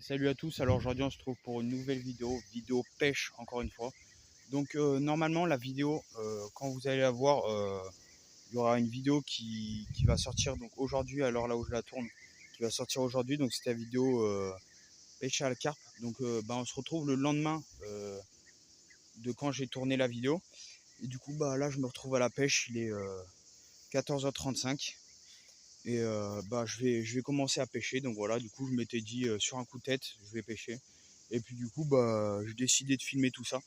Salut à tous, alors aujourd'hui on se trouve pour une nouvelle vidéo pêche encore une fois. Donc normalement la vidéo, quand vous allez la voir, il y aura une vidéo qui va sortir donc aujourd'hui à l'heure là où je la tourne, qui va sortir aujourd'hui, donc c'est la vidéo pêche à la carpe. Donc on se retrouve le lendemain de quand j'ai tourné la vidéo. Et du coup là je me retrouve à la pêche, il est 14h35. Et je vais commencer à pêcher. Donc voilà, du coup je m'étais dit sur un coup de tête je vais pêcher. Et puis du coup j'ai décidé de filmer tout ça.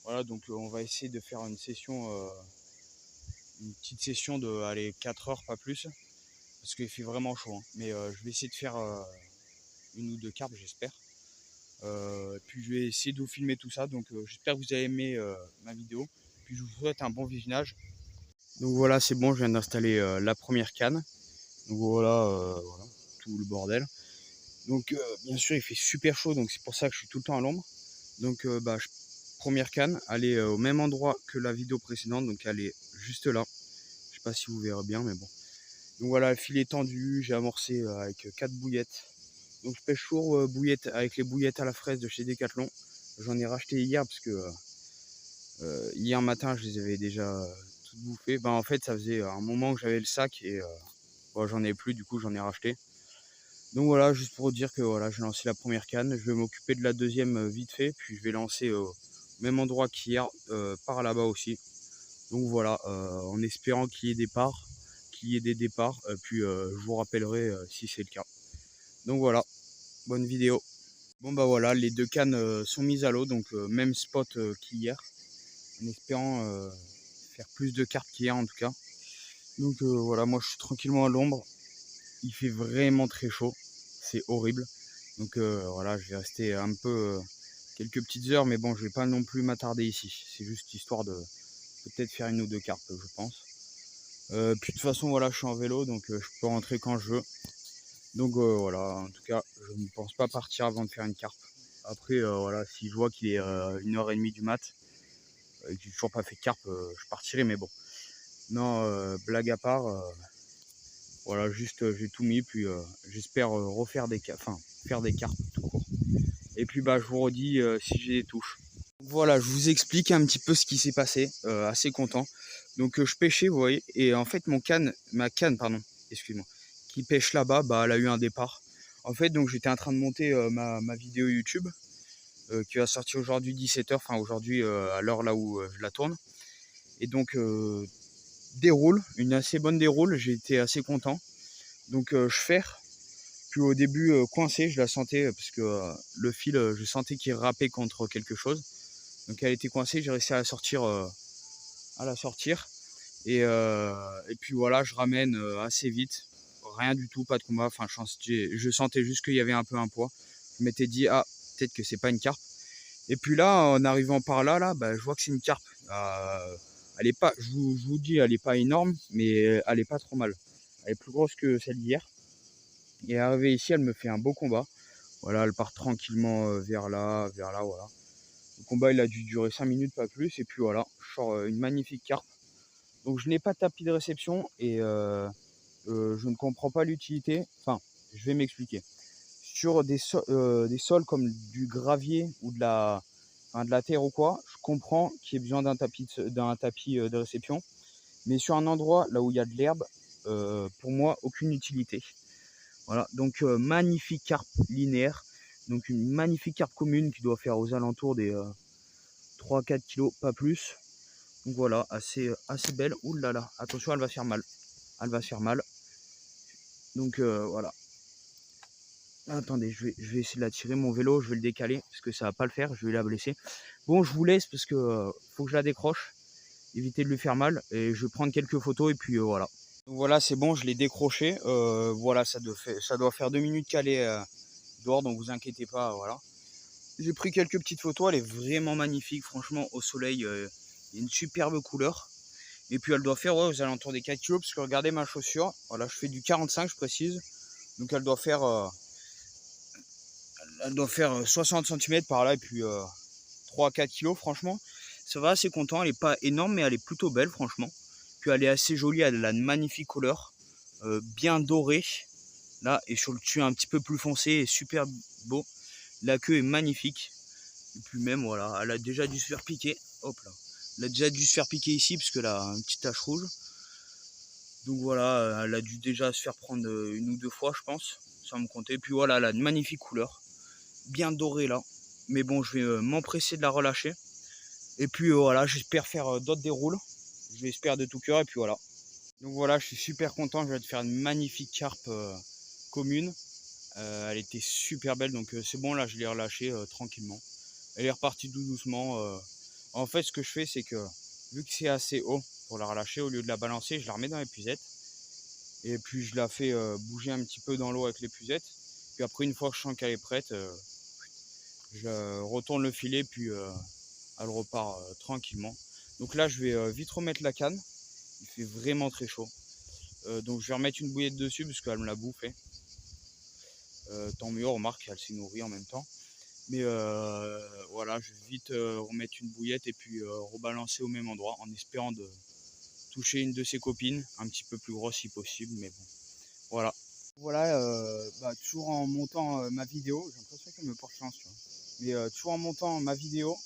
Voilà, donc on va essayer de faire une session, une petite session de allez, 4 heures, pas plus. Parce qu'il fait vraiment chaud, hein. Mais je vais essayer de faire une ou deux carpes, j'espère. Puis je vais essayer de vous filmer tout ça. Donc j'espère que vous avez aimé ma vidéo. Puis je vous souhaite un bon visionnage. Donc voilà, c'est bon, je viens d'installer la première canne. Donc voilà, tout le bordel. Donc bien sûr il fait super chaud, donc c'est pour ça que je suis tout le temps à l'ombre. Donc première canne, elle est au même endroit que la vidéo précédente, donc elle est juste là. Je sais pas si vous verrez bien, mais bon. Donc voilà, le filet tendu, j'ai amorcé avec 4 bouillettes. Donc je pêche toujours bouillettes avec les bouillettes à la fraise de chez Decathlon. J'en ai racheté hier parce que hier matin je les avais déjà toutes bouffées. En fait ça faisait un moment que j'avais le sac et j'en ai plus, du coup j'en ai racheté. Donc voilà, juste pour dire que voilà, j'ai lancé la première canne, je vais m'occuper de la deuxième vite fait, puis je vais lancer au même endroit qu'hier, par là-bas aussi. Donc voilà, en espérant qu'il y ait des parts, qu'il y ait des départs, puis je vous rappellerai si c'est le cas. Donc voilà, bonne vidéo. Bon voilà, les deux cannes sont mises à l'eau, donc même spot qu'hier, en espérant faire plus de cartes qu'hier en tout cas. Donc voilà, moi je suis tranquillement à l'ombre, il fait vraiment très chaud, c'est horrible. Donc voilà, je vais rester un peu quelques petites heures, mais bon, je vais pas non plus m'attarder ici. C'est juste histoire de peut-être faire une ou deux cartes, je pense. Puis de toute façon, voilà, je suis en vélo, donc je peux rentrer quand je veux. Donc voilà, en tout cas, je ne pense pas partir avant de faire une carpe. Après, voilà, si je vois qu'il est 1h30 du mat, et que j'ai toujours pas fait de carpe, je partirai, mais bon. Non, blague à part, voilà, juste j'ai tout mis, puis j'espère refaire faire des carpes tout court. Et puis je vous redis si j'ai des touches. Voilà, je vous explique un petit peu ce qui s'est passé, assez content. Donc je pêchais, vous voyez, et en fait ma canne, pardon, excuse-moi, qui pêche là-bas, elle a eu un départ. En fait, donc j'étais en train de monter ma vidéo YouTube, qui va sortir aujourd'hui 17h, enfin aujourd'hui à l'heure là où je la tourne. Et donc déroule, une assez bonne déroule, j'ai été assez content. Donc je ferre. Puis au début coincée, je la sentais parce que le fil, je sentais qu'il râpait contre quelque chose. Donc elle était coincée, j'ai réussi à la sortir. Et puis voilà, je ramène assez vite. Rien du tout, pas de combat. Enfin, je sentais juste qu'il y avait un peu un poids. Je m'étais dit, ah, peut-être que c'est pas une carpe. Et puis là, en arrivant par là, je vois que c'est une carpe. Elle est pas, je vous dis, elle est pas énorme, mais elle est pas trop mal. Elle est plus grosse que celle d'hier. Et arrivée ici, elle me fait un beau combat. Voilà, elle part tranquillement vers là, voilà. Le combat, il a dû durer 5 minutes, pas plus. Et puis voilà, je sors une magnifique carpe. Donc je n'ai pas de tapis de réception et je ne comprends pas l'utilité. Enfin, je vais m'expliquer. Sur des sols comme du gravier ou de la terre ou quoi, je comprends qu'il y ait besoin d'un tapis de réception. Mais sur un endroit là où il y a de l'herbe, pour moi, aucune utilité. Voilà, donc magnifique carpe linéaire. Donc une magnifique carpe commune qui doit faire aux alentours des 3-4 kilos, pas plus. Donc voilà, assez belle. Ouh là là, attention, elle va faire mal. Elle va faire mal. Donc voilà. Attendez, je vais essayer de la tirer. Mon vélo, je vais le décaler parce que ça va pas le faire. Je vais la blesser. Bon, je vous laisse parce que faut que je la décroche. Éviter de lui faire mal. Et je vais prendre quelques photos et puis voilà. Donc voilà, c'est bon, je l'ai décroché. Voilà, ça doit faire 2 minutes qu'elle est dehors, donc vous inquiétez pas. Voilà. J'ai pris quelques petites photos. Elle est vraiment magnifique. Franchement, au soleil, il y a une superbe couleur. Et puis elle doit faire aux alentours des 4 kg, parce que regardez ma chaussure, voilà, je fais du 45, je précise. Donc elle doit faire 60 cm par là, et puis 3 à 4 kg, franchement. Ça va, assez content, elle n'est pas énorme, mais elle est plutôt belle, franchement. Puis elle est assez jolie, elle a une magnifique couleur, bien dorée, là, et sur le dessus un petit peu plus foncé, et super beau. La queue est magnifique. Et puis même, voilà, elle a déjà dû se faire piquer. Hop là. Elle a déjà dû se faire piquer ici, parce qu'elle a une petite tache rouge. Donc voilà, elle a dû déjà se faire prendre une ou deux fois, je pense, sans me compter. Et puis voilà, elle a une magnifique couleur. Bien dorée là. Mais bon, je vais m'empresser de la relâcher. Et puis voilà, j'espère faire d'autres déroules. Je l'espère de tout cœur. Et puis voilà. Donc voilà, je suis super content. Je vais te faire une magnifique carpe commune. Elle était super belle. Donc c'est bon, là, je l'ai relâchée tranquillement. Elle est repartie tout doucement. En fait, ce que je fais, c'est que vu que c'est assez haut pour la relâcher, au lieu de la balancer, je la remets dans l'épuisette. Et puis je la fais bouger un petit peu dans l'eau avec l'épuisette. Puis après, une fois que je sens qu'elle est prête, je retourne le filet, puis elle repart tranquillement. Donc là, je vais vite remettre la canne. Il fait vraiment très chaud. Donc je vais remettre une bouillette dessus parce qu'elle me l'a bouffé. Tant mieux, remarque, elle s'est nourrie en même temps. Mais voilà, je vais vite remettre une bouillette et puis rebalancer au même endroit en espérant de toucher une de ses copines, un petit peu plus grosse si possible, mais bon, voilà. Voilà, toujours en montant ma vidéo, j'ai l'impression qu'elle me porte chance, tu vois. Mais toujours en montant ma vidéo,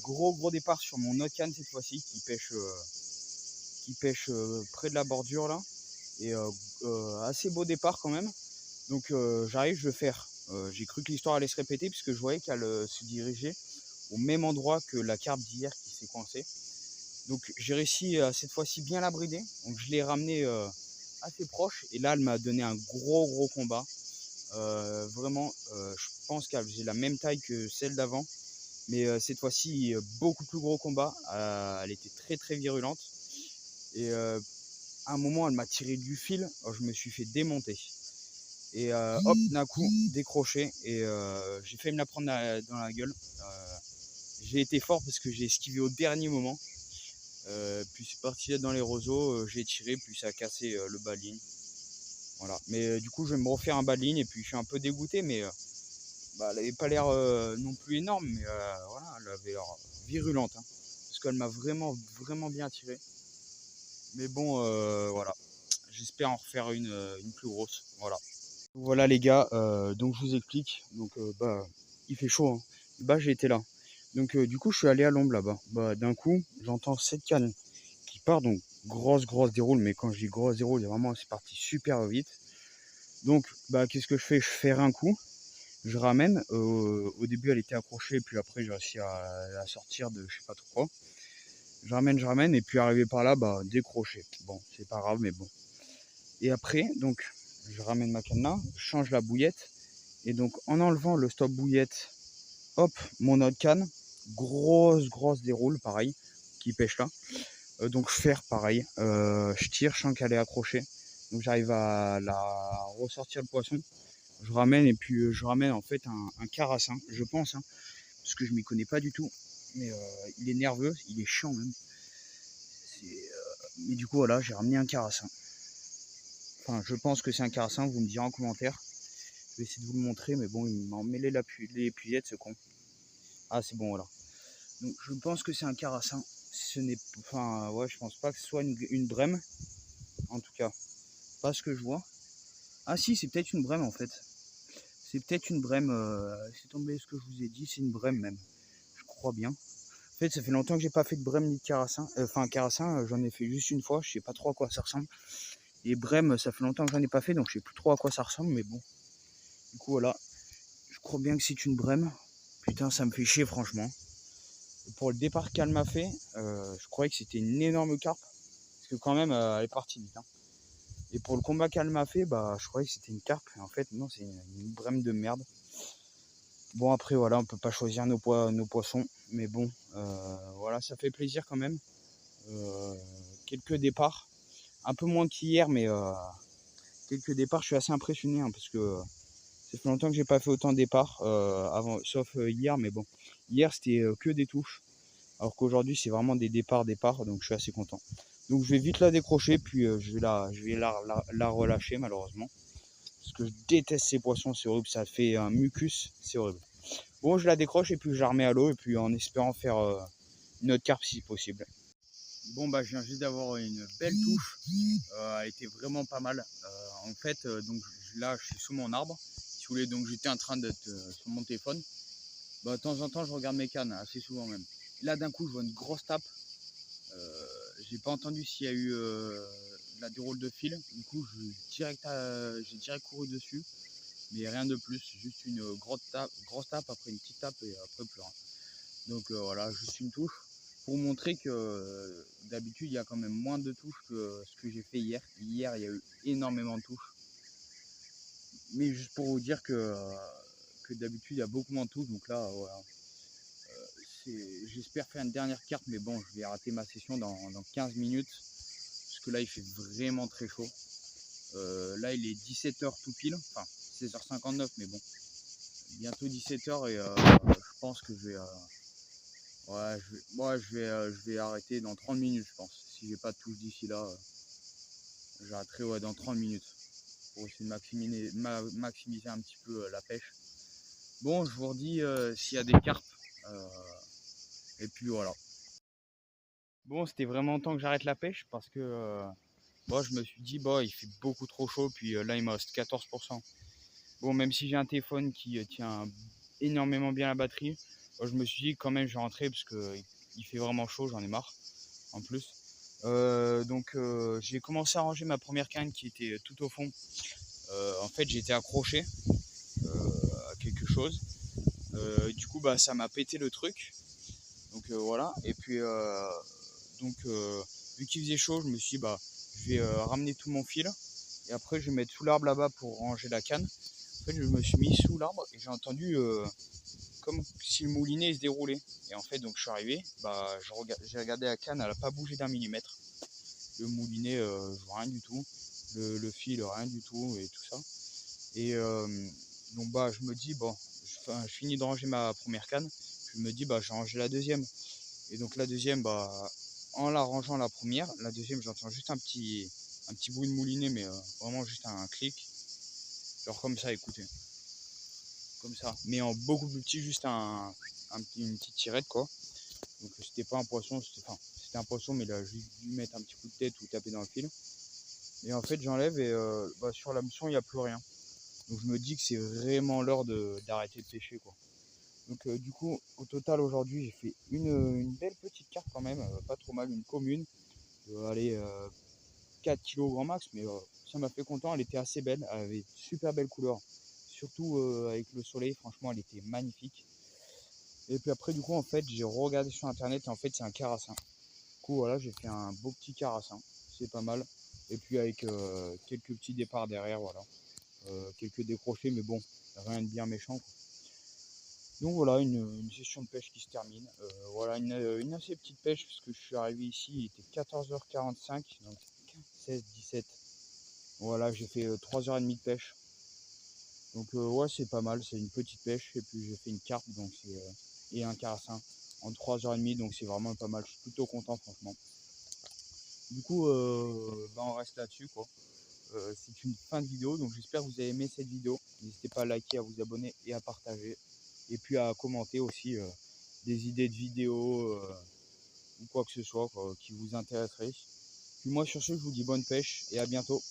gros départ sur mon autre canne cette fois-ci qui pêche près de la bordure là, et assez beau départ quand même. Donc j'arrive, je vais faire. J'ai cru que l'histoire allait se répéter puisque je voyais qu'elle se dirigeait au même endroit que la carpe d'hier qui s'est coincée. Donc j'ai réussi cette fois-ci bien la brider. Donc je l'ai ramenée assez proche et là elle m'a donné un gros combat. Vraiment, je pense qu'elle faisait la même taille que celle d'avant. Mais cette fois-ci, beaucoup plus gros combat. Elle était très virulente. Et à un moment, elle m'a tiré du fil. Alors, je me suis fait démonter. Et hop, d'un coup, décroché. Et j'ai failli me la prendre dans la gueule. J'ai été fort parce que j'ai esquivé au dernier moment. Puis c'est parti dans les roseaux. J'ai tiré, puis ça a cassé le bas de ligne. Voilà. Mais du coup, je vais me refaire un bas de ligne. Et puis je suis un peu dégoûté. Mais elle n'avait pas l'air non plus énorme. Mais voilà, elle avait l'air virulente. Hein, parce qu'elle m'a vraiment bien tiré. Mais bon, voilà. J'espère en refaire une plus grosse. Voilà. Voilà les gars, donc je vous explique. Donc il fait chaud, hein. J'ai été là. Donc du coup je suis allé à l'ombre là-bas. D'un coup j'entends cette canne qui part, donc grosse déroule. Mais quand je dis grosse déroule, vraiment c'est parti super vite. Donc qu'est-ce que je fais? Je ferre un coup, je ramène. Au début elle était accrochée, puis après j'ai réussi à la sortir de je sais pas trop quoi. Je ramène et puis arrivé par là, décroché. Bon, c'est pas grave, mais bon. Et après, donc, je ramène ma canne là, je change la bouillette. Et donc, en enlevant le stop bouillette, hop, mon autre canne, grosse déroule, pareil, qui pêche là. Donc, faire pareil, je tire, je sens qu'elle est accrochée. Donc, j'arrive à la ressortir le poisson. Je ramène et puis je ramène en fait un carassin, je pense, hein, parce que je m'y connais pas du tout. Mais il est nerveux, il est chiant même. Mais du coup, voilà, j'ai ramené un carassin. Enfin, je pense que c'est un carassin, vous me direz en commentaire. Je vais essayer de vous le montrer, mais bon, il m'a emmêlé les épuisettes, ce con. Ah, c'est bon, voilà. Donc, je pense que c'est un carassin. Ce n'est, enfin, ouais, je pense pas que ce soit une brème. En tout cas, pas ce que je vois. Ah, si, c'est peut-être une brème en fait. C'est peut-être une brème. C'est tombé ce que je vous ai dit, c'est une brème même. Je crois bien. En fait, ça fait longtemps que j'ai pas fait de brème ni de carassin. Enfin, carassin, j'en ai fait juste une fois. Je sais pas trop à quoi ça ressemble. Et brème, ça fait longtemps que j'en ai pas fait, donc je sais plus trop à quoi ça ressemble, mais bon. Du coup, voilà. Je crois bien que c'est une brème. Putain, ça me fait chier, franchement. Et pour le départ qu'elle m'a fait, je croyais que c'était une énorme carpe. Parce que quand même, elle est partie vite. Hein. Et pour le combat qu'elle m'a fait, je croyais que c'était une carpe. Et en fait, non, c'est une brème de merde. Bon, après, voilà, on peut pas choisir nos poissons. Mais bon, voilà, ça fait plaisir quand même. Quelques départs. Un peu moins qu'hier, mais quelques départs, je suis assez impressionné. Hein, parce que ça fait longtemps que j'ai pas fait autant de départs, sauf hier. Mais bon, hier, c'était que des touches. Alors qu'aujourd'hui, c'est vraiment des départs. Donc je suis assez content. Donc je vais vite la décrocher, puis je vais la relâcher malheureusement. Parce que je déteste ces poissons, c'est horrible, ça fait un mucus, c'est horrible. Bon, je la décroche et puis je la remets à l'eau, et puis en espérant faire une autre carpe si possible. Bon, je viens juste d'avoir une belle touche, elle était vraiment pas mal. En fait, donc là, je suis sous mon arbre, saoulé, donc j'étais en train d'être sur mon téléphone. Bah, de temps en temps, je regarde mes cannes, assez souvent même. Là, d'un coup, je vois une grosse tape. J'ai pas entendu s'il y a eu la déroule de fil. Du coup, j'ai direct couru dessus. Mais rien de plus, juste une grosse tape, après une petite tape et après plus rien. Donc voilà, juste une touche. Pour montrer que d'habitude, il y a quand même moins de touches que ce que j'ai fait hier. Hier, il y a eu énormément de touches. Mais juste pour vous dire que d'habitude, il y a beaucoup moins de touches. Donc là, voilà. J'espère faire une dernière carte, mais bon, je vais arrêter ma session dans 15 minutes. Parce que là, il fait vraiment très chaud. Là, il est 17h tout pile. Enfin, 16h59, mais bon. Bientôt 17h et je pense que je vais... je vais arrêter dans 30 minutes, je pense. Si j'ai pas de touche d'ici là, j'arrêterai dans 30 minutes pour essayer de maximiser un petit peu la pêche. Bon, je vous redis s'il y a des carpes. Et puis voilà. Bon, c'était vraiment temps que j'arrête la pêche parce que moi, je me suis dit, il fait beaucoup trop chaud. Puis là, il me reste 14%. Bon, même si j'ai un téléphone qui tient énormément bien la batterie, je me suis dit quand même je vais rentrer parce qu'il fait vraiment chaud, j'en ai marre en plus. Donc j'ai commencé à ranger ma première canne qui était tout au fond. En fait, j'ai été accroché à quelque chose. Du coup, ça m'a pété le truc. Donc voilà. Et puis vu qu'il faisait chaud, je me suis dit je vais ramener tout mon fil et après je vais mettre sous l'arbre là-bas pour ranger la canne. En fait, je me suis mis sous l'arbre et j'ai entendu comme si le moulinet se déroulait. Et en fait, donc je suis arrivé, j'ai regardé la canne, elle n'a pas bougé d'1 mm. Le moulinet, je vois rien du tout. Le fil, rien du tout et tout ça. Et donc je me dis, je finis de ranger ma première canne. Je me dis, je vais ranger la deuxième. Et donc la deuxième, en la rangeant la première, la deuxième, j'entends juste un petit bruit de moulinet, mais vraiment juste un clic. Genre comme ça, écoutez. Comme ça. Mais en beaucoup plus petit, juste une petite tirette, quoi. Donc c'était pas un poisson, c'était un poisson, mais il a juste dû mettre un petit coup de tête ou taper dans le fil. Et en fait, j'enlève et sur l'hameçon, il n'y a plus rien. Donc je me dis que c'est vraiment l'heure d'arrêter de pêcher, quoi. Donc du coup, au total, aujourd'hui, j'ai fait une belle petite carte quand même, pas trop mal, une commune. Aller 4 kg grand max, mais ça m'a fait content, elle était assez belle, elle avait super belle couleur. Surtout avec le soleil, franchement, elle était magnifique. Et puis après, du coup, en fait, j'ai regardé sur internet et en fait, c'est un carassin. Du coup, voilà, j'ai fait un beau petit carassin, c'est pas mal. Et puis avec quelques petits départs derrière, voilà. Quelques décrochés, mais bon, rien de bien méchant, quoi. Donc voilà, une session de pêche qui se termine. Voilà, une assez petite pêche, parce que je suis arrivé ici, il était 14h45, donc 16, 17. Voilà, j'ai fait 3h30 de pêche. Donc ouais, c'est pas mal, c'est une petite pêche. Et puis j'ai fait une carpe donc et un carassin en 3h30, donc c'est vraiment pas mal. Je suis plutôt content, franchement. Du coup, on reste là-dessus, quoi. C'est une fin de vidéo, donc j'espère que vous avez aimé cette vidéo. N'hésitez pas à liker, à vous abonner et à partager. Et puis à commenter aussi des idées de vidéos ou quoi que ce soit, quoi, qui vous intéresserait. Puis moi sur ce, je vous dis bonne pêche et à bientôt.